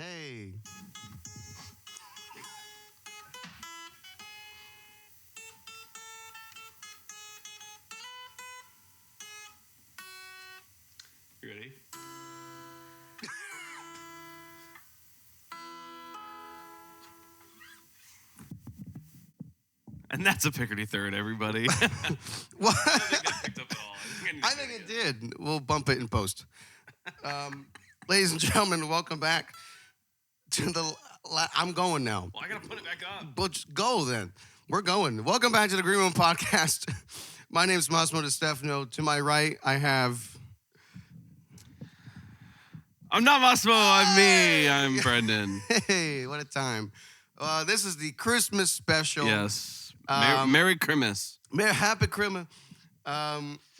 Hey. You ready? And that's a Picardy third, everybody. What? I don't think that picked up at all. I think it did. We'll bump it in post. Ladies and gentlemen, welcome back to the. I'm going now. Well, I gotta put it back up. But just go then. We're going. Welcome back to the Green Room Podcast. My name is Massimo and Brendan. To my right, I have. I'm not Massimo. I'm me. I'm Brendan. Hey, what a time! This is the Christmas special. Yes. Merry Christmas. Happy Christmas.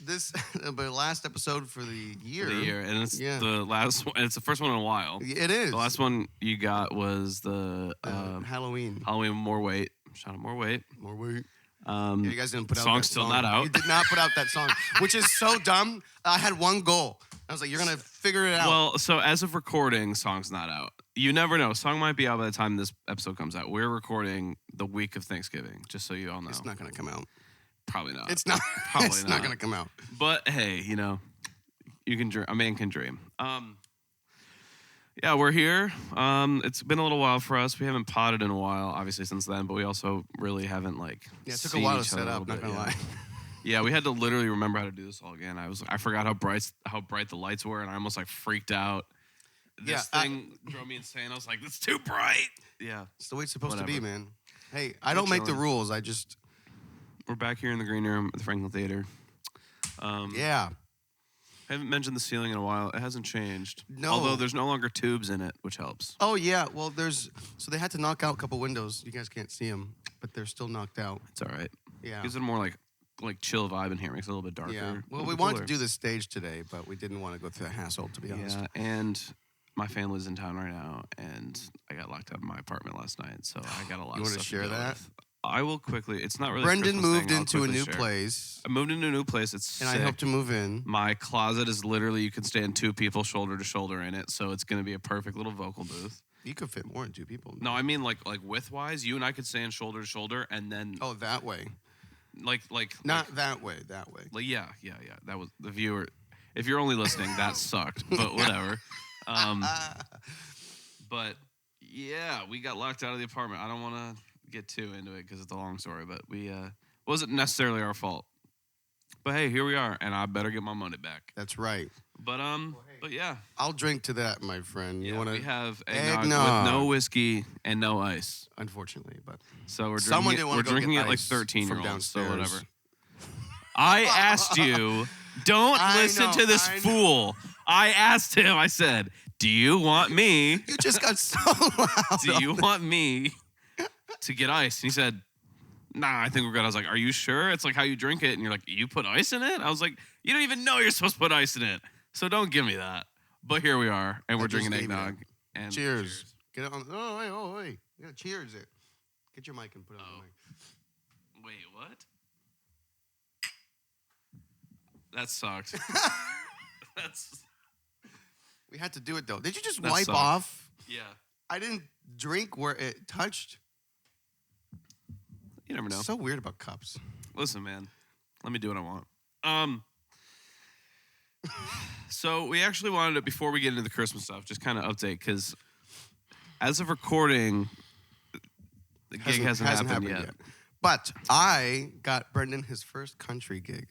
This the last episode for the year. And it's the last one. It's the first one in a while. It is. The last one you got was the Halloween. Halloween More Weight. Shout out More Weight. More weight. You guys didn't put out song's that still song. not out. You did not put out that song, which is so dumb. I had one goal. I was like, you're going to figure it out. Well, so as of recording, song's not out. You never know. Song might be out by the time this episode comes out. We're recording the week of Thanksgiving, just so you all know. It's not going to come out. Probably not. It's not. Probably it's not going to come out. But hey, you know, you can dream. A man can dream. Yeah, we're here. It's been a little while for us. We haven't potted in a while, obviously, since then. But we also really haven't Yeah, it took a while to set up. Not gonna lie. Yeah, we had to literally remember how to do this all again. I forgot how bright the lights were, and I almost freaked out. This thing drove me insane. I was like, "It's too bright." Yeah, it's the way it's supposed to be, man. Hey, I don't make the rules. We're back here in the green room at the Franklin Theater. Yeah. I haven't mentioned the ceiling in a while. It hasn't changed. No. Although there's no longer tubes in it, which helps. Oh, yeah. Well, so they had to knock out a couple windows. You guys can't see them, but they're still knocked out. It's all right. Yeah. Gives it a more like chill vibe in here. Makes it a little bit darker. Yeah. Well, we wanted to do this stage today, but we didn't want to go through the hassle, to be honest. Yeah, and my family's in town right now, and I got locked out of my apartment last night, so I got a lot of stuff. You want to share that? With. I will quickly. It's not really. Brendan moved into a new place. I moved into a new place. It's sick. I hope to move in. My closet is literally you can stand two people shoulder to shoulder in it, so it's going to be a perfect little vocal booth. You could fit more than two people. No, I mean like width wise, you and I could stand shoulder to shoulder, and then. Oh, that way. Not that way. That way. Yeah. That was the viewer. If you're only listening, that sucked, but whatever. But yeah, we got locked out of the apartment. I don't want to get too into it because it's a long story, but we wasn't necessarily our fault. But hey, here we are, and I better get my money back. That's right. But but yeah, I'll drink to that, my friend. Yeah, you want to? We have eggnog with no whiskey and no ice. Unfortunately, but so we're drinking it like 13-year-olds. So whatever. I asked you, don't listen to this fool. I asked him. I said, "Do you want me?" You just got so loud. Do you want me to get ice? And he said, "Nah, I think we're good." I was like, "Are you sure?" It's like how you drink it, and you're like, "You put ice in it?" I was like, "You don't even know you're supposed to put ice in it, so don't give me that." But here we are, and we're drinking eggnog. And cheers. Get it on. Oh wait. You gotta cheers it. Get your mic and put it on the mic. Wait, what? That sucked. We had to do it though. Did you just that wipe sucked. off? Yeah. I didn't drink where it touched. You never know. So weird about cups. Listen, man. Let me do what I want. So we actually wanted to, before we get into the Christmas stuff, just kind of update, because as of recording, the gig hasn't happened yet. But I got Brendan his first country gig.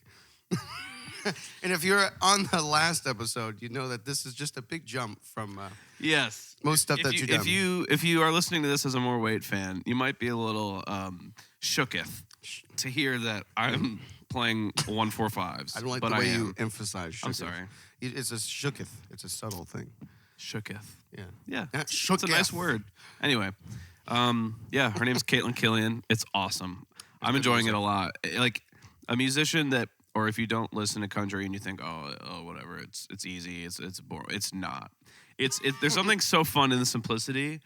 And if you're on the last episode, you know that this is just a big jump from most stuff that you've done. If you are listening to this as a More Weight fan, you might be a little shooketh to hear that I'm playing 1-4-5s. I don't like the way you emphasize shooketh. I'm sorry. It's a shooketh. It's a subtle thing. Shooketh. Yeah. It's a nice word. Anyway, yeah, her name's Caitlin Killian. It's awesome. I'm enjoying it a lot. Like a musician that, or if you don't listen to country and you think, oh, whatever, it's easy, it's boring. It's not. There's something so fun in the simplicity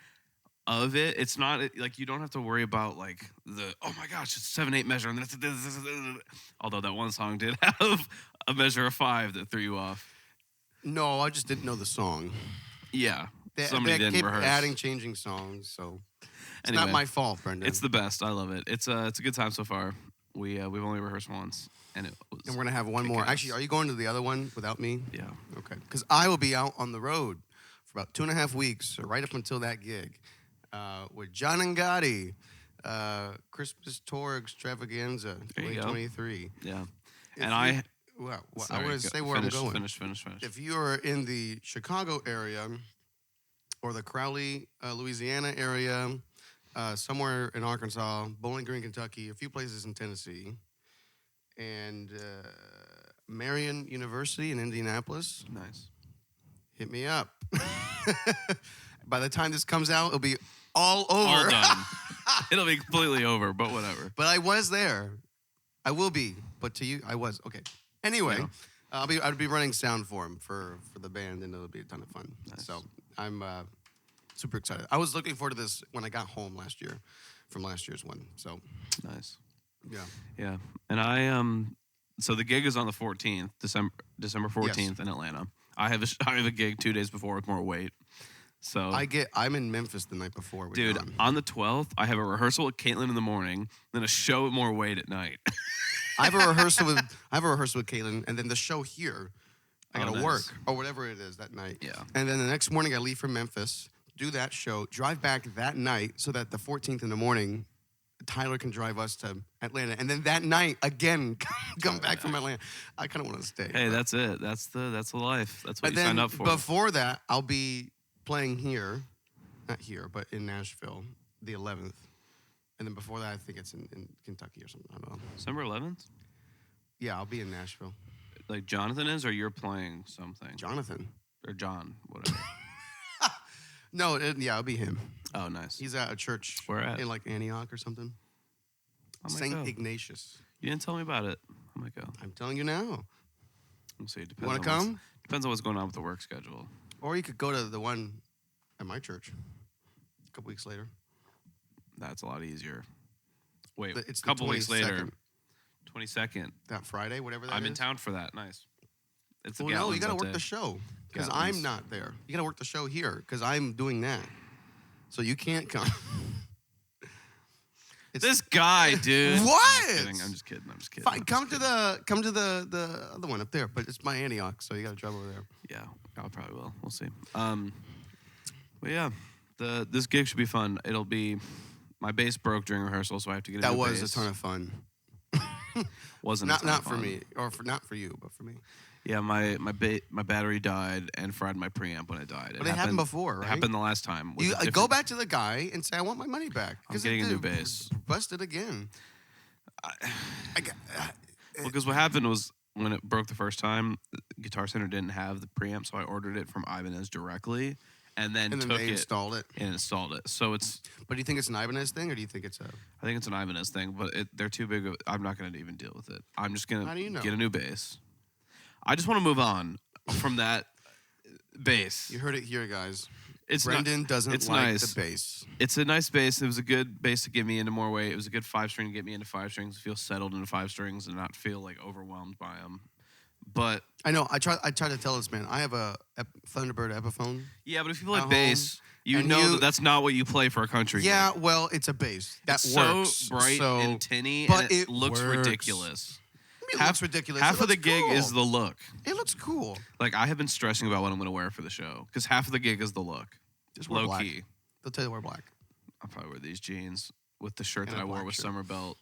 of it. It's not like you don't have to worry about like oh my gosh, it's 7/8 measure, and although that one song did have a measure of 5 that threw you off. No, I just didn't know the song. Yeah. Somebody they didn't keep rehearse. changing songs, so it's Anyway, not my fault, Brendan. It's the best. I love it. It's a good time so far. We've only rehearsed once, and it was. And we're gonna have one more. kick-ass. Actually, are you going to the other one without me? Yeah. Okay. Because I will be out on the road for about 2.5 weeks, or right up until that gig, with John and Gotti, Christmas Tour Extravaganza, There you go. 2023. Yeah. If and you- Well, I want to say where I'm going. Finish. If you are in the Chicago area or the Crowley, Louisiana area, somewhere in Arkansas, Bowling Green, Kentucky, a few places in Tennessee, and Marion University in Indianapolis, Nice. hit me up. By the time this comes out, it'll be all over. All done. It'll be completely over, but whatever. But I was there. I will be. But to you, I was. Okay. Anyway, Yeah. I'll be running sound for him for the band, and it'll be a ton of fun. Nice. So I'm super excited. I was looking forward to this when I got home last year from last year's one. So Nice. yeah. Yeah. And I so the gig is on the 14th, December 14th in Atlanta. I have a gig 2 days before with more weight. So I'm in Memphis the night before. With dude, John. on the 12th, I have a rehearsal with Caitlin in the morning, then a show at More Weight at night. I have a rehearsal with Caitlin, and then the show here. I gotta nice. work or whatever it is that night. Yeah. And then the next morning I leave for Memphis, do that show, drive back that night so that the 14th in the morning, Tyler can drive us to Atlanta, and then that night again come back from Atlanta. I kind of want to stay. Hey, that's it. That's the life. That's what But you signed then up for. before that, I'll be playing here, not here, but in Nashville, the 11th. And then before that, I think it's in Kentucky or something. I don't know. December 11th? Yeah, I'll be in Nashville. Like Jonathan is, or you're playing something? Jonathan. Or John, whatever. No, I'll be him. Oh, nice. He's at a church. Where at? In like Antioch or something. I might Saint go. Ignatius. You didn't tell me about it. I might go. I'm telling you now. We'll see. You want to come? Depends on what's going on with the work schedule. Or you could go to the one at my church a couple weeks later. That's a lot easier. Wait, It's a couple the weeks 22nd. later. 22nd. That Friday, whatever that is. I'm in town for that. Nice. It's the Well, no, you Gatlin's got to that work day. the show because Gatlin's. I'm not there. You got to work the show here because I'm doing that. So you can't come. This guy, dude. What? I'm just kidding. I'm just kidding. Fine, come to the other one up there, but it's my Antioch, so you got to drive over there. Yeah, I probably will. We'll see. But yeah, this gig should be fun. It'll be my bass broke during rehearsal, so I have to get a That new was bass. a ton of fun. Wasn't Not for me, or not for you, but for me. Yeah, my battery died and fried my preamp when it died. But it happened before, right? It happened the last time. with You a different- go back to the guy and say, "I want my money back." I'm getting a new bass. Busted again. Because what happened was when it broke the first time, Guitar Center didn't have the preamp, so I ordered it from Ibanez directly, and then And then took they it installed it. and installed it. So it's But do you think it's an Ibanez thing, or do you think it's a? I think it's an Ibanez thing, but they're too big. I'm not going to even deal with it. I'm just going How do you know? to get a new bass. I just want to move on from that bass. You heard it here, guys. It's Brendan doesn't it's like nice. the bass. It's a nice bass. It was a good bass to get me into more weight. It was a good 5-string to get me into 5 strings, feel settled into 5 strings, and not feel like overwhelmed by them. But I know. I try to tell this man. I have a Thunderbird Epiphone. yeah, but if you At play home, bass, you and know you- that that's not what you play for a country. Yeah, gig. well, it's a bass that It's works. so bright so, and tinny, but and it looks works. ridiculous. It looks ridiculous. Half It of the looks gig cool. is the look. It looks cool. Like I have been stressing about what I'm going to wear for the show because half of the gig is the look. Just wear Low black. key. They'll tell you to wear black. I'll probably wear these jeans with the shirt And that a I wore black with shirt. Summer Belt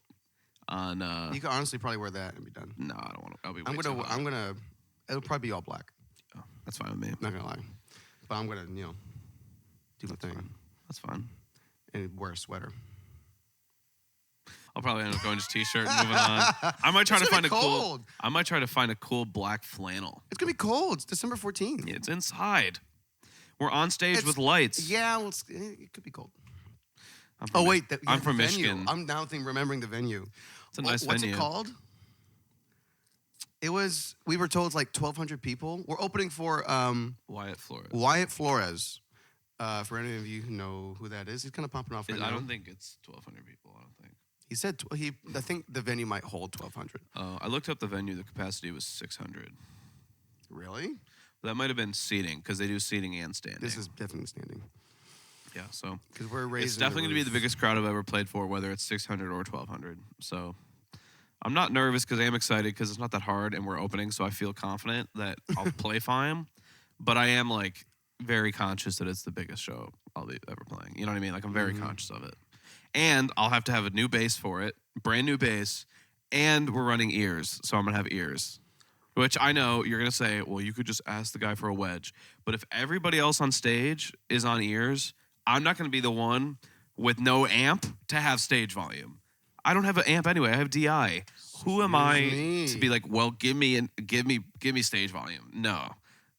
on. You could honestly probably wear that and be done. No, I don't want to. I'll be. I'm way too hot. gonna. It'll probably be all black. Oh, that's fine with me. Not gonna lie, but I'm gonna do my thing Fine. That's fine. and wear a sweater. I'll probably end up going just t-shirt and moving on. I might try It's to gonna find be a cool. cold. I might try to find a cool black flannel. It's gonna be cold. It's December 14th. It's inside. We're on stage It's- with lights. Yeah, well, it could be cold. I'm from Oh wait, I'm the from venue. Michigan. I'm now remembering the venue. It's a nice What's venue. it called? It was. We were told it's like 1,200 people. We're opening for Wyatt Flores. Wyatt Flores. For any of you who know who that is, he's kind of popping off right I now. don't think it's 1,200 people. I don't think. He said I think the venue might hold 1,200. I looked up the venue. The capacity was 600. Really? That might have been seating because they do seating and standing. This is definitely standing. Yeah, so because we're raising. It's definitely going to be the biggest crowd I've ever played for, whether it's 600 or 1,200. So I'm not nervous because I am excited because it's not that hard and we're opening, so I feel confident that I'll play fine. But I am like very conscious that it's the biggest show I'll be ever playing. You know what I mean? Like I'm very conscious of it. And I'll have to have a new bass for it, brand new bass, and we're running ears, so I'm going to have ears. Which I know you're going to say, well, you could just ask the guy for a wedge. But if everybody else on stage is on ears, I'm not going to be the one with no amp to have stage volume. I don't have an amp anyway. I have DI. Who am I to be like, well, give me stage volume? No.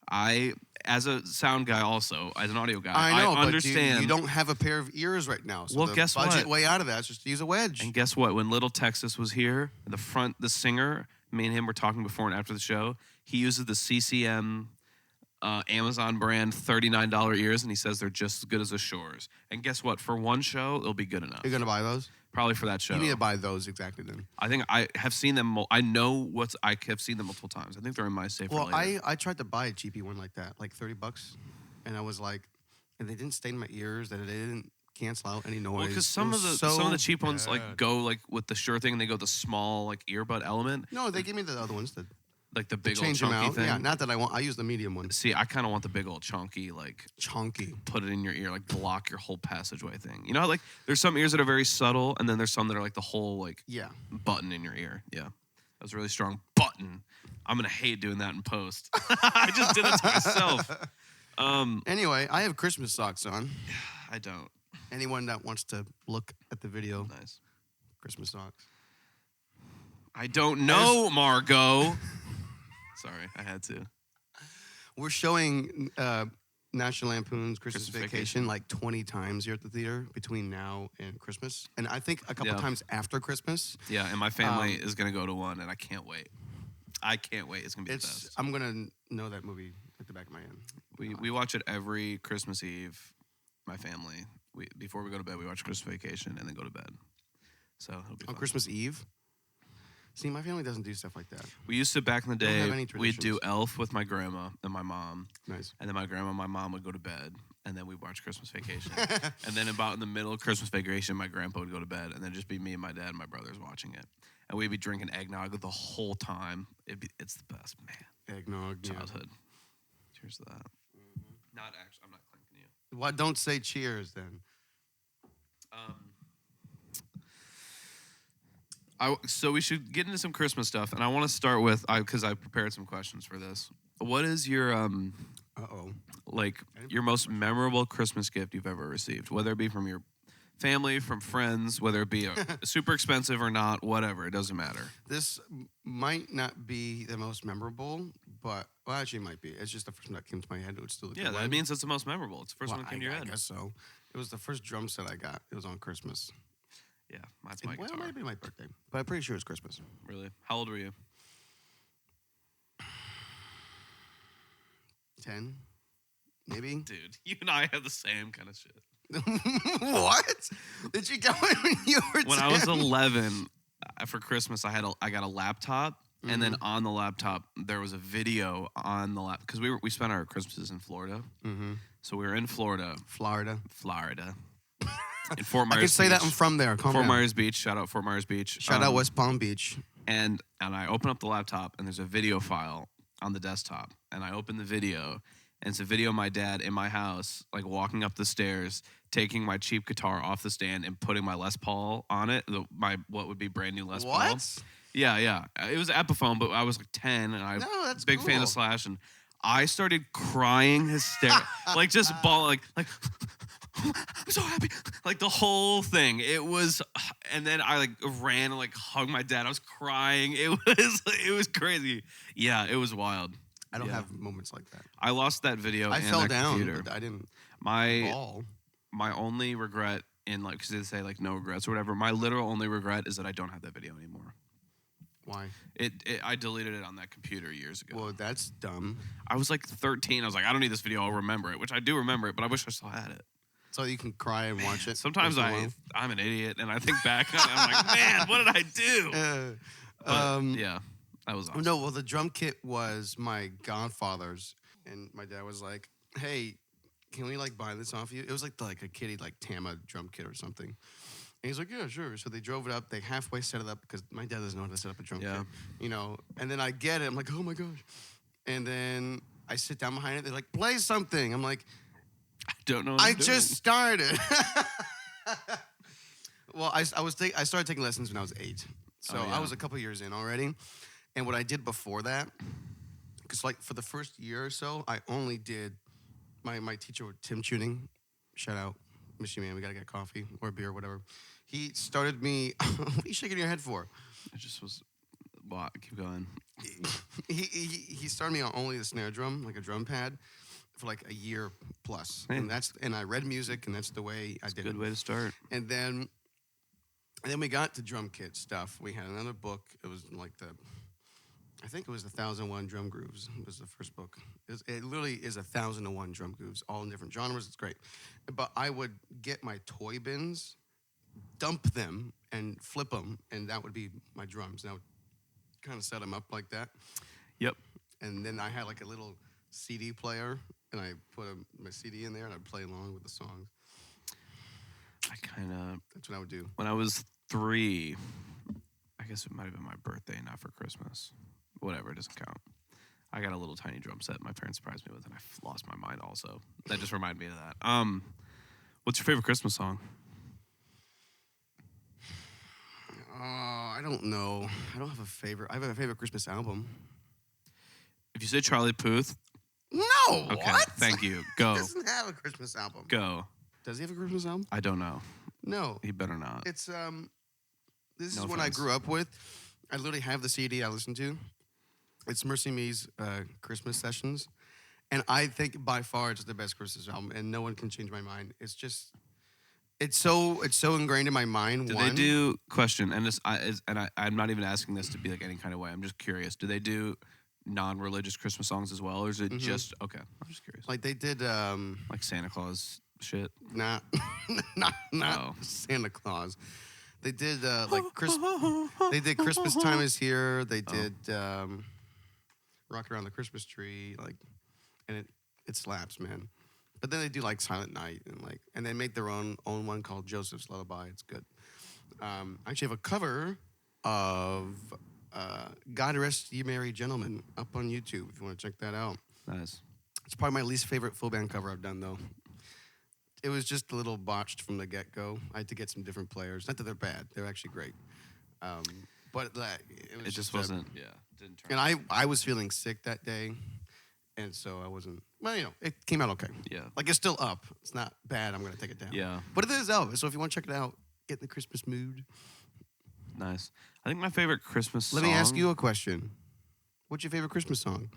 As a sound guy also, as an audio guy, I know, understand. But you don't have a pair of ears right now. So the guess budget what? way out of that is just to use a wedge. And guess what? When Little Texas was here, the singer, me and him were talking before and after the show, he uses the CCM Amazon brand $39 ears, and he says they're just as good as the Shores. And guess what? For one show, it'll be good enough. You're going to buy those? Probably for that show. You need to buy those exactly then. I think I have seen them. I have seen them multiple times. I think they're in my safe. Well, I tried to buy a cheapy one like that, like $30, and I was like, and they didn't stain my ears, that they didn't cancel out any noise. Well, because some of the cheap ones like go like with the Shure thing, and they go the small like earbud element. No, they give me the other ones that. Like the big change old them chunky out. thing? Yeah, not that I want. I use the medium one. See, I kind of want the big old chunky, like... Chunky. Put it in your ear, like block your whole passageway thing. You know, like there's some ears that are very subtle, and then there's some that are like the whole, like... Yeah. Button in your ear. Yeah. That was a really strong button. I'm going to hate doing that in post. I just did it to myself. Anyway, I have Christmas socks on. I don't. Anyone that wants to look at the video. Nice. Christmas socks. I don't know, Margot. Sorry, I had to. We're showing National Lampoon's Christmas Vacation like 20 times here at the theater between now and Christmas. And I think a couple times after Christmas. Yeah, and my family is going to go to one, and I can't wait. I can't wait. It's going to be the best. I'm going to know that movie at the back of my hand. We watch it every Christmas Eve, my family. Before we go to bed, we watch Christmas Vacation and then go to bed. So it'll be fun. On Christmas Eve? See, my family doesn't do stuff like that. We used to, back in the day, we'd do Elf with my grandma and my mom. Nice. And then my grandma and my mom would go to bed, and then we'd watch Christmas Vacation. And then about in the middle of Christmas Vacation, my grandpa would go to bed, and then just be me and my dad and my brothers watching it. And we'd be drinking eggnog the whole time. It's the best, man. Eggnog, childhood. Yeah. Cheers to that. Mm-hmm. Not actually, I'm not clinking you. Well, don't say cheers then. So we should get into some Christmas stuff, and I want to start with because I prepared some questions for this. What is your your most memorable Christmas gift you've ever received? Whether it be from your family, from friends, whether it be super expensive or not, whatever, it doesn't matter. This might not be the most memorable, but actually it might be. It's just the first one that came to my head. It would still that means it's the most memorable. It's the first one that came to your head. I guess so. It was the first drum set I got. It was on Christmas. Yeah, that's my guitar. Well, maybe my birthday, but I'm pretty sure it was Christmas. Really? How old were you? 10, maybe. Dude, you and I have the same kind of shit. What? Did you tell me when you were 10? When I was 11, for Christmas, I got a laptop, and then on the laptop there was a video on the laptop because we spent our Christmases in Florida. Mm-hmm. So we were in Florida. In Fort Myers. I can say Beach. that I'm from there. Fort Myers Beach. Shout out Fort Myers Beach. Shout out West Palm Beach. And I open up the laptop, and there's a video file on the desktop. And I open the video, and it's a video of my dad in my house, like walking up the stairs, taking my cheap guitar off the stand and putting my Les Paul on it, what would be brand new Les Paul. What? Yeah. It was Epiphone, but I was like 10, and I was a big fan of Slash, and I started crying hysterically, like just bawling, like I'm so happy, like the whole thing. It was, and then I like ran and like hugged my dad. I was crying. It was crazy. Yeah, it was wild. I don't have moments like that. I lost that video. I fell down, computer. but I didn't. My only regret in like, because they say like no regrets or whatever. My literal only regret is that I don't have that video anymore. Why? I deleted it on that computer years ago. Well, that's dumb. I was like 13. I was like, I don't need this video. I'll remember it, which I do remember it, but I wish I still had it. So you can cry and watch it. Sometimes I'm an idiot, and I think back on it, I'm like, man, what did I do? Yeah, that was awesome. No, well, the drum kit was my godfather's, and my dad was like, "Hey, can we like buy this off you?" It was like a kitty like Tama drum kit or something. And he's like, "Yeah, sure." So they drove it up. They halfway set it up because my dad doesn't know how to set up a drum kit, And then I get it. I'm like, "Oh my gosh!" And then I sit down behind it. They're like, "Play something." I'm like, "I don't know. I just started." Well, I started taking lessons when I was 8, so I was a couple years in already. And what I did before that, because like for the first year or so, I only did my teacher, Tim Tuning, shout out, miss you, man. We gotta get coffee or beer or whatever. He started me. What are you shaking your head for? It just was. Well, keep going. He started me on only the snare drum, like a drum pad, for like a year plus. Hey. And I read music, and that's the way I did it. Good way to start. And then we got to drum kit stuff. We had another book. It was like I think it was 1,001 Drum Grooves. It was the first book. It literally is 1,001 drum grooves, all in different genres. It's great. But I would get my toy bins, dump them, and flip them, and that would be my drums. And I would kind of set them up like that. Yep. And then I had like a little CD player, and I put my CD in there, and I'd play along with the songs. That's what I would do. When I was 3, I guess it might have been my birthday, not for Christmas. Whatever, it doesn't count. I got a little tiny drum set my parents surprised me with, and I lost my mind also. That just reminded me of that. What's your favorite Christmas song? I don't know. I don't have a favorite. I have a favorite Christmas album. If you say Charlie Puth. No, okay, what? Thank you. Go. He doesn't have a Christmas album. Go. Does he have a Christmas album? I don't know. No. He better not. It's, this is one I grew up with. I literally have the CD I listen to. It's Mercy Me's Christmas Sessions. And I think by far it's the best Christmas album, and no one can change my mind. It's just, it's so ingrained in my mind. Do they do, question, and I'm not even asking this to be like any kind of way. I'm just curious. Do they do non-religious Christmas songs as well, or is it just, okay, I'm just curious. Like they did, like Santa Claus shit? Not Santa Claus. They did like Christmas. They did Christmas Time Is Here. They did Rock Around the Christmas Tree. Like, and it slaps, man. But then they do like Silent Night and they make their own one called Joseph's Lullaby. It's good. I actually have a cover of God Rest Ye Merry Gentlemen up on YouTube if you want to check that out. Nice. It's probably my least favorite full band cover I've done though. It was just a little botched from the get-go. I had to get some different players. Not that they're bad. They're actually great. But it just wasn't, didn't turn out. And I was feeling sick that day, and so I wasn't, well, it came out okay. Yeah. Like, it's still up. It's not bad. I'm going to take it down. Yeah. But it is Elvis, so if you want to check it out, get in the Christmas mood. Nice. I think my favorite Christmas song... Let me ask you a question. What's your favorite Christmas song?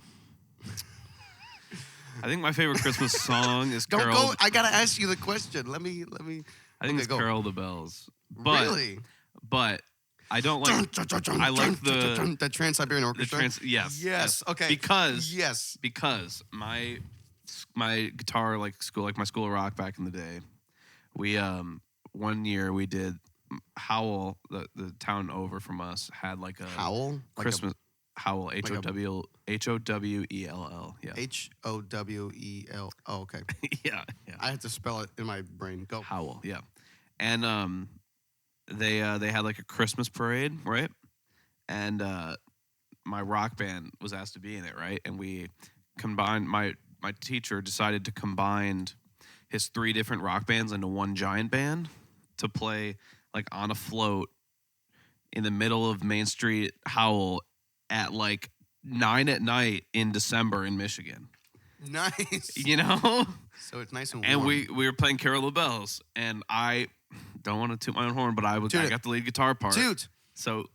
I think my favorite Christmas song is Don't go. I gotta ask you the question. Let me. I think it's Carol the Bells. Really? But I don't like. I like the Trans-Siberian Orchestra. Yes. Yes. Okay. Because my guitar my school of rock back in the day, we one year we did Howell, the town over from us had like a Howell Christmas. Howell, Howell, Howell, yeah. Howell. Oh, okay. yeah. I had to spell it in my brain. Go. Howell, yeah. And they had like a Christmas parade, right? And my rock band was asked to be in it, right? And we combined. My teacher decided to combine his 3 different rock bands into one giant band to play like on a float in the middle of Main Street, Howell, at like 9 p.m. in December in Michigan. Nice. So it's nice and warm. And we were playing Carol the Bells, and I don't want to toot my own horn, but I got the lead guitar part. Toot. So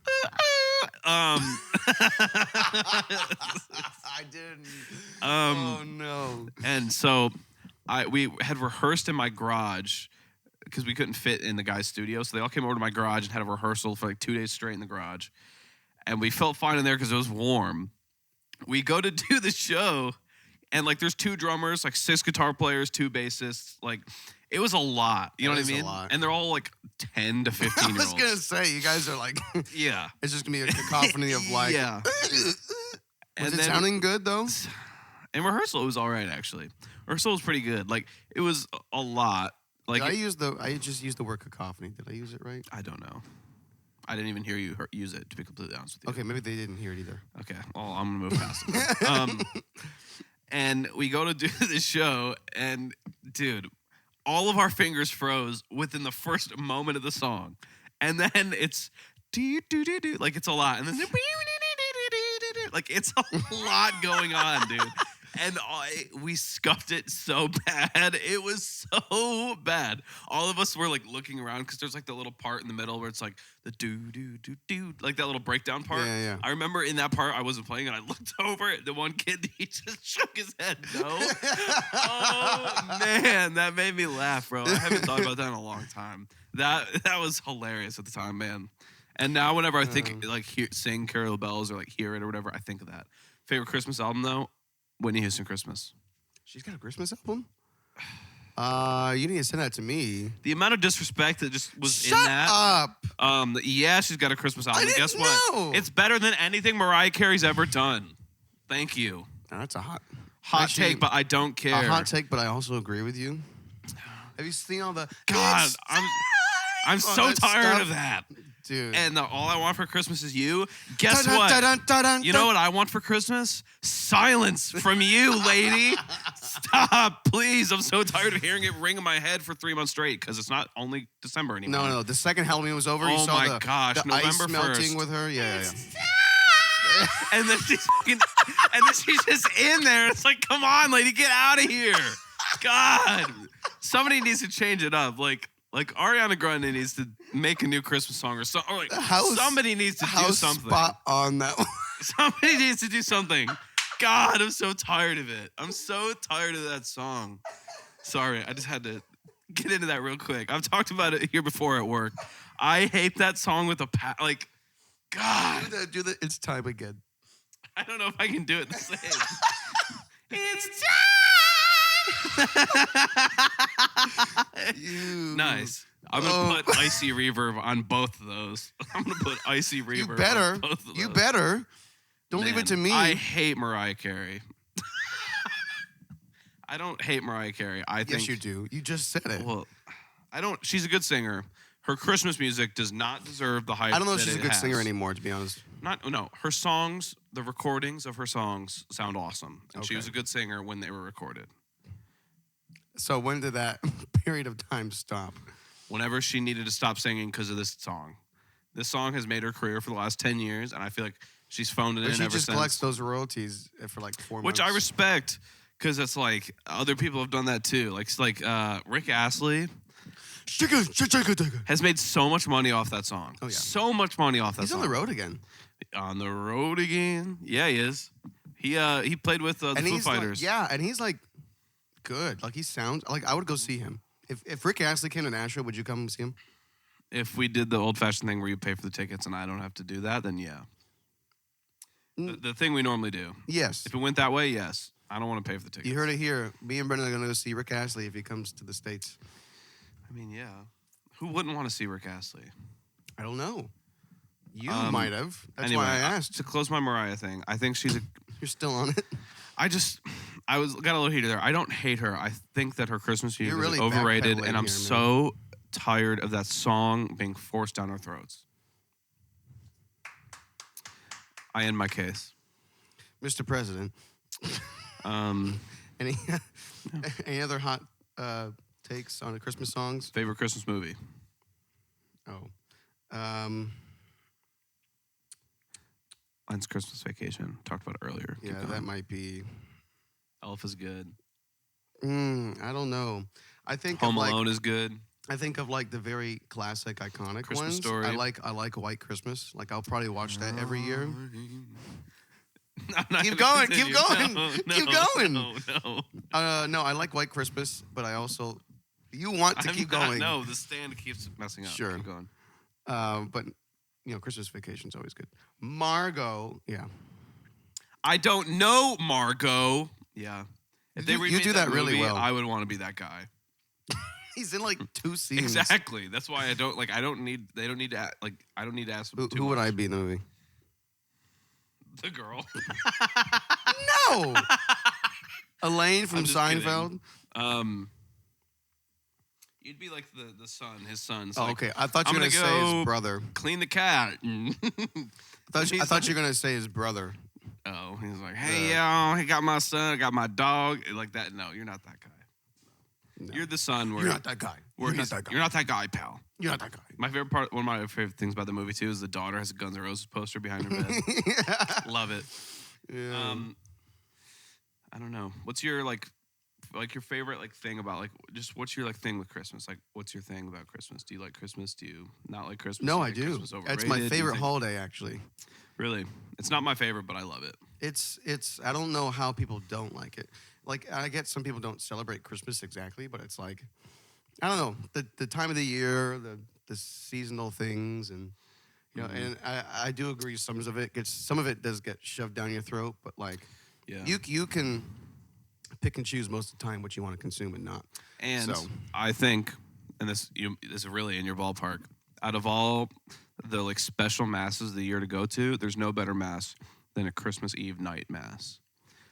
I didn't. Oh no. And so we had rehearsed in my garage because we couldn't fit in the guy's studio, so they all came over to my garage and had a rehearsal for like 2 days straight in the garage. And we felt fine in there because it was warm. We go to do the show, and like there's 2 drummers, like 6 guitar players, 2 bassists. Like it was a lot. You know what I mean? And they're all like 10 to 15 years old. I was gonna say you guys are like, yeah. It's just gonna be a cacophony of like, yeah. Was it sounding good though? In rehearsal, it was all right, actually. Rehearsal was pretty good. Like, it was a lot. Like, I just used the word cacophony. Did I use it right? I don't know. I didn't even hear you use it, to be completely honest with you. Okay, maybe they didn't hear it either. Okay, well, I'm going to move past it. And we go to do this show, and, dude, all of our fingers froze within the first moment of the song. And then it's do-do-do-do, like it's a lot. And then like it's a lot going on, dude. And we scuffed it so bad. It was so bad. All of us were like looking around because there's like the little part in the middle where it's like the do-do-do-do, like that little breakdown part. Yeah. I remember in that part I wasn't playing and I looked over at the one kid, he just shook his head no. Oh, man, that made me laugh, bro. I haven't thought about that in a long time. That was hilarious at the time, man. And now whenever I think like sing Carol the Bells or like hear it or whatever, I think of that. Favorite Christmas album though? Whitney Houston Christmas. She's got a Christmas album? You need to send that to me. The amount of disrespect that just was Shut in that. up. Yeah, she's got a Christmas album. I didn't Guess what? know. It's better than anything Mariah Carey's ever done. Thank you. Now, that's a hot take, but I don't care. A hot take, but I also agree with you. Have you seen all the God, I'm so tired of that. Dude. And all I want for Christmas is you. Guess what? You know what I want for Christmas? Silence from you, lady. Stop, please. I'm so tired of hearing it ring in my head for 3 months straight because it's not only December anymore. No. The second Halloween was over. You Oh saw my gosh, the November ice melting 1st. with her. Yeah. And then she's just in there. It's like, come on, lady, get out of here. God, somebody needs to change it up. Like Ariana Grande needs to make a new Christmas song or something. Or like, somebody needs to do something. Spot on that one. Somebody needs to do something. God, I'm so tired of it. I'm so tired of that song. Sorry, I just had to get into that real quick. I've talked about it here before at work. I hate that song with like, God. Do the It's Time Again. I don't know if I can do it the same. It's time! Nice. I'm going to put icy reverb on both of those. I'm going to put icy reverb on both of those. You better. Don't leave it to me. I hate Mariah Carey. I don't hate Mariah Carey. Yes, you do. You just said it. Well, I don't. She's a good singer. Her Christmas music does not deserve the hype. I don't know if she's a good singer anymore, to be honest. No. Her songs, the recordings of her songs sound awesome. And she was a good singer when they were recorded. So when did that period of time stop? Whenever she needed to stop singing because of this song. This song has made her career for the last 10 years, and I feel like she's phoned it in ever since. She just collects those royalties for like 4 months. Which I respect, because it's like, other people have done that too. Like Rick Astley has made so much money off that song. Oh, yeah. So much money off that song. He's on the road again. On the road again? Yeah, he is. He played with the Foo Fighters. And he's like good. Like he sounds like I would go see him. If Rick Astley came to Nashville, would you come see him? If we did the old-fashioned thing where you pay for the tickets and I don't have to do that, then yeah. The thing we normally do. Yes. If it went that way, yes. I don't want to pay for the tickets. You heard it here. Me and Brendan are going to go see Rick Astley if he comes to the States. I mean, yeah. Who wouldn't want to see Rick Astley? I don't know. You might have. That's anyway, why I asked. To close my Mariah thing, I think she's a... You're still on it? I got a little heated there. I don't hate her. I think that her Christmas music is overrated, and I'm so tired of that song being forced down our throats. I end my case. Mr. President. Any other hot takes on the Christmas songs? Favorite Christmas movie? Mine's Christmas Vacation. Talked about it earlier. Yeah, that might be. Elf is good. I don't know. I think Home Alone is good. I think of like the very classic, iconic Christmas ones. Story. I like White Christmas. Like I'll probably watch that every year. Keep going. Keep going. Keep going. No. No, I like White Christmas, but I also you want to keep going. No, the stand keeps messing up. Sure. Keep going. But Christmas Vacation's always good. Margot, yeah. I don't know Margot. Yeah. If you do that really well. I would want to be that guy. He's in like 2 scenes. Exactly. That's why I don't like. I don't need to ask them. Who would I be in the movie? The girl. No. Elaine from Seinfeld. You'd be like the son, his son. Oh, okay. I thought you were going to say his brother. Clean the cat. I thought you were going to say his brother. Oh, he's like, hey, yo, I got my son, I got my dog. Like that. No, you're not that guy. No. You're the son. You're not that guy. You're not that guy, pal. You're not that guy. My favorite part, one of my favorite things about the movie, too, is the daughter has a Guns N' Roses poster behind her bed. Love it. Yeah. I don't know. What's your, like your favorite, thing about, just what's your, thing with Christmas? Like, what's your thing about Christmas? Do you like Christmas? Do you not like Christmas? No, I do. It's my favorite holiday, actually. Really? It's not my favorite, but I love it. It's. I don't know how people don't like it. Like, I get some people don't celebrate Christmas exactly, but it's like, I don't know, the time of the year, the seasonal things, and you know, and I do agree some of it does get shoved down your throat, but like, you can pick and choose most of the time what you want to consume and not. And so, I think, and this is really in your ballpark. Out of all the special masses of the year to go to, there's no better mass than a Christmas Eve night mass.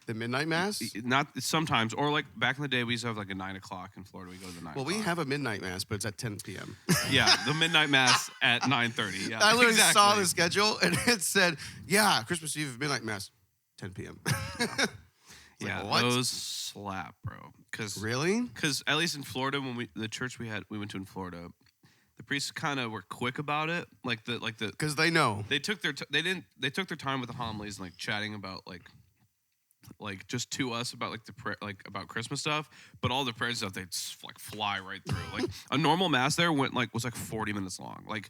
The midnight mass? Not sometimes, or back in the day, we used to have a 9 o'clock in Florida. We go to the 9 o'clock. Well, we have a midnight mass, but it's at 10 p.m. Yeah, the midnight mass at 9:30. Yeah, I literally saw the schedule, and it said, Christmas Eve midnight mass, 10 p.m. Yeah, those slap, bro. Really? Because at least in Florida, when the church we went to in Florida, the priests kind of were quick about it, because they know they took their time with the homilies and chatting about just to us about about Christmas stuff, but all the prayer stuff they'd fly right through. A normal mass there was 40 minutes long. We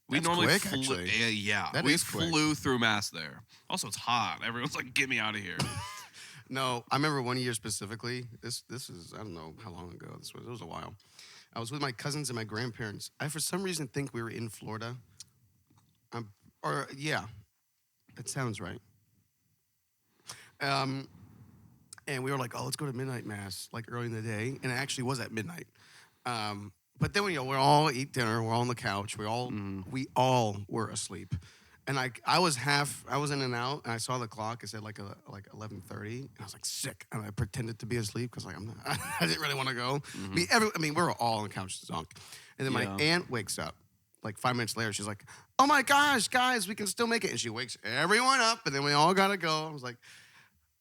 That's normally quick, actually. We flew through mass there. Also, it's hot. Everyone's get me out of here. No, I remember one year specifically. This is, I don't know how long ago this was. It was a while. I was with my cousins and my grandparents. I, for some reason, think we were in Florida. That sounds right. And we were like, let's go to midnight mass, early in the day. And it actually was at midnight. But then, we're all eat dinner. We're all on the couch. We all were asleep. And I was in and out, and I saw the clock. It said 11:30, and I was sick. And I pretended to be asleep because I didn't really want to go. Mm-hmm. We were all on the couch drunk. And then my aunt wakes up 5 minutes later. She's like, "Oh my gosh, guys, we can still make it." And she wakes everyone up, and then we all gotta go. I was like,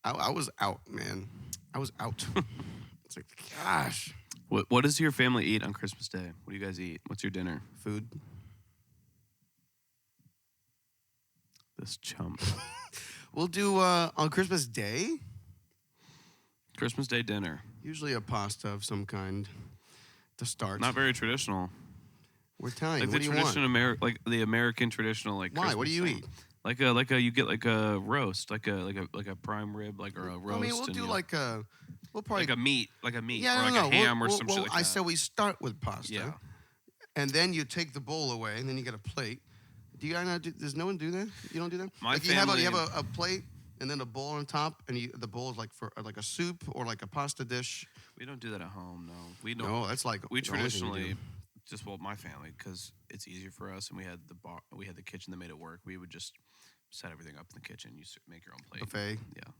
I was out, man. I was out. It's gosh. What does your family eat on Christmas Day? What do you guys eat? What's your dinner? Food. This chump. We'll do on Christmas Day. Christmas Day dinner. Usually a pasta of some kind to start. Not very traditional. We're Italian. What do you want? The American traditional Why? Christmas What do you eat? You get a roast, like a prime rib, or a roast. We'll do we'll probably a meat, a meat, yeah, or a ham or some shit like that. I said we start with pasta. Yeah. And then you take the bowl away, and then you get a plate. Do you not do? Does no one do that? You don't do that? My family. You have a plate and then a bowl on top, and the bowl is for a soup or a pasta dish. We don't do that at home. No, we don't. No, that's we traditionally my family, because it's easier for us, and we had the kitchen that made it work. We would just set everything up in the kitchen. You make your own plate. Buffet. Yeah.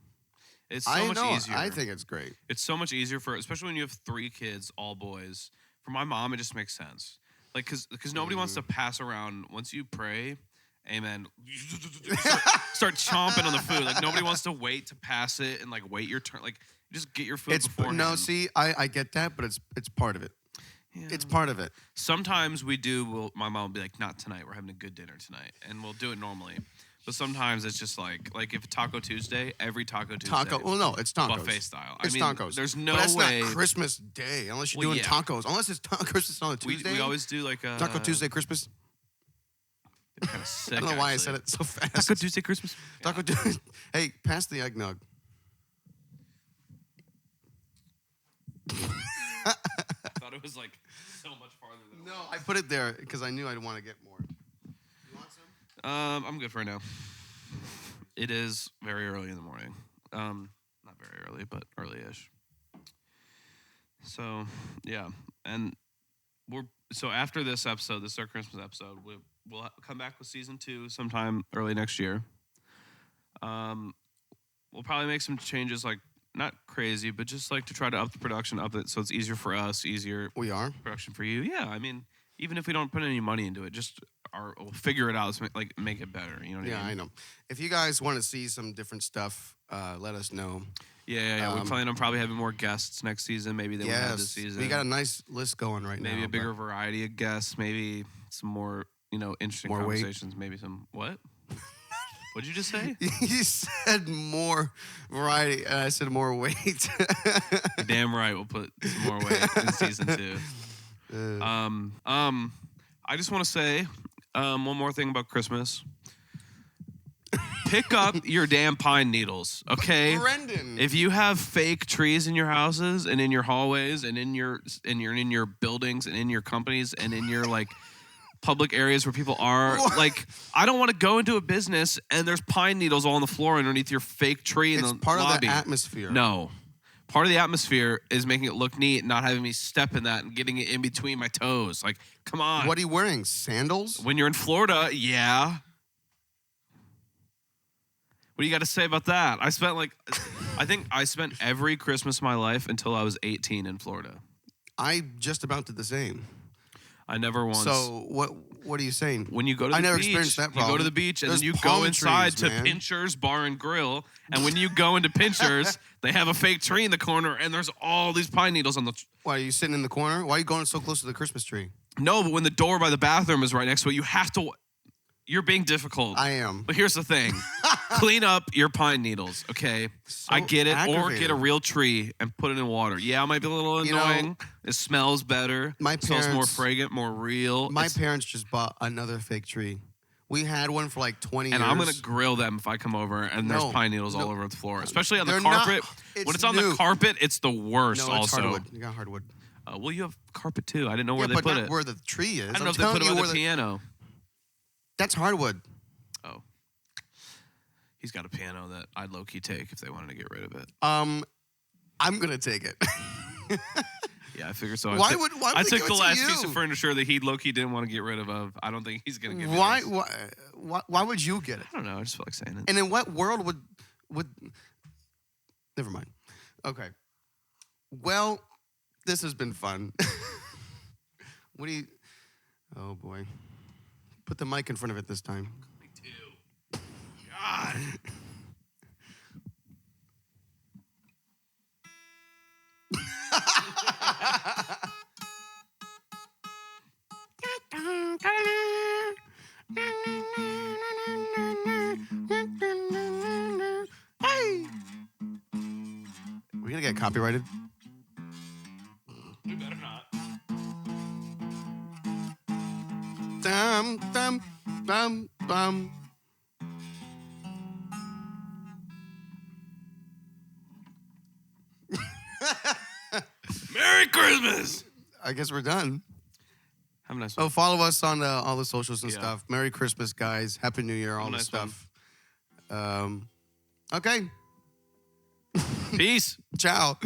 It's so much easier. I think it's great. It's so much easier especially when you have 3 kids, all boys. For my mom, it just makes sense. Because nobody wants to pass around once you pray, amen. Start chomping on the food. Nobody wants to wait to pass it and wait your turn. Just get your food beforehand. No, see, I get that, but it's part of it. Yeah. It's part of it. Sometimes we do. My mom will be like, "Not tonight. We're having a good dinner tonight," and we'll do it normally. But sometimes it's just if Taco Tuesday, every Taco Tuesday. Well, no, it's tacos. Buffet style. It's tacos. There's no but that's way. Not Christmas Day unless you're doing tacos. Unless it's Christmas on a Tuesday. We always do Taco Tuesday Christmas. It's kind of sick. I don't know why I said it so fast. Taco Tuesday Christmas. Taco Tuesday. Hey, pass the eggnog. I thought it was so much farther than. No, I put it there because I knew I'd want to get more. You want some? I'm good for now. It is very early in the morning. Not very early, but early-ish. So, yeah. And so after this episode, this is our Christmas episode, we'll come back with season 2 sometime early next year. We'll probably make some changes not crazy, but just like to try to up the production, up it so it's easier for us, easier. We are production for you. Yeah, I mean, even if we don't put any money into it, just we'll figure it out. Like make it better. You know what I mean? Yeah, I know. If you guys want to see some different stuff, let us know. Yeah. We plan on probably having more guests next season, maybe than we had this season. We got a nice list going right now. Maybe a bigger variety of guests. Maybe some more, interesting conversations. Weight. Maybe some what? What'd you just say? You said more variety, and I said more weight. You're damn right. We'll put some more weight in season 2. I just want to say one more thing about Christmas. Pick up your damn pine needles, okay? Brendan. If you have fake trees in your houses and in your hallways and in your buildings and in your companies and in your like public areas where people are, like, I don't want to go into a business and there's pine needles all on the floor underneath your fake tree in the lobby. It's part of the atmosphere. No. Part of the atmosphere is making it look neat, not having me step in that and getting it in between my toes. Like, come on. What are you wearing? Sandals? When you're in Florida, yeah. What do you got to say about that? I think I spent every Christmas of my life until I was 18 in Florida. I just about did the same. I never once. So what are you saying? When you go to the beach, experienced that problem. You go to the beach and then you go inside to Pincher's Bar and Grill. And when you go into Pincher's, they have a fake tree in the corner and there's all these pine needles on the. Why are you sitting in the corner? Why are you going so close to the Christmas tree? No, but when the door by the bathroom is right next to it, you have to. You're being difficult. I am. But here's the thing. Clean up your pine needles, okay? So I get it. aggravating. Or get a real tree and put it in water. Yeah, it might be a little annoying. It smells better. It smells more fragrant, more real. My parents just bought another fake tree. We had one for like 20 years. And I'm going to grill them if I come over and there's pine needles all over the floor. Especially on the carpet. When it's on the carpet, it's the worst also. Hardwood. You got hardwood. Well, you have carpet too. I didn't know where they put it. But not where the tree is. I don't know if they put it on the piano. That's hardwood. Oh. He's got a piano that I'd low-key take if they wanted to get rid of it. I'm going to take it. Yeah, I figured so. Why I took the last you? piece of furniture that he low-key didn't want to get rid of. I don't think he's going to get rid of it. Why would you get it? I don't know. I just feel like saying it. And in what world would... Never mind. Okay. Well, this has been fun. What do you... Oh, boy. Put the mic in front of it this time. Me too. God. We're gonna get copyrighted. We better not. Dum dum dum dum. Merry Christmas. I guess we're done. Have a nice one. Oh, follow us on all the socials and stuff. Merry Christmas, guys. Happy New Year, all this stuff. Okay. Peace. Ciao.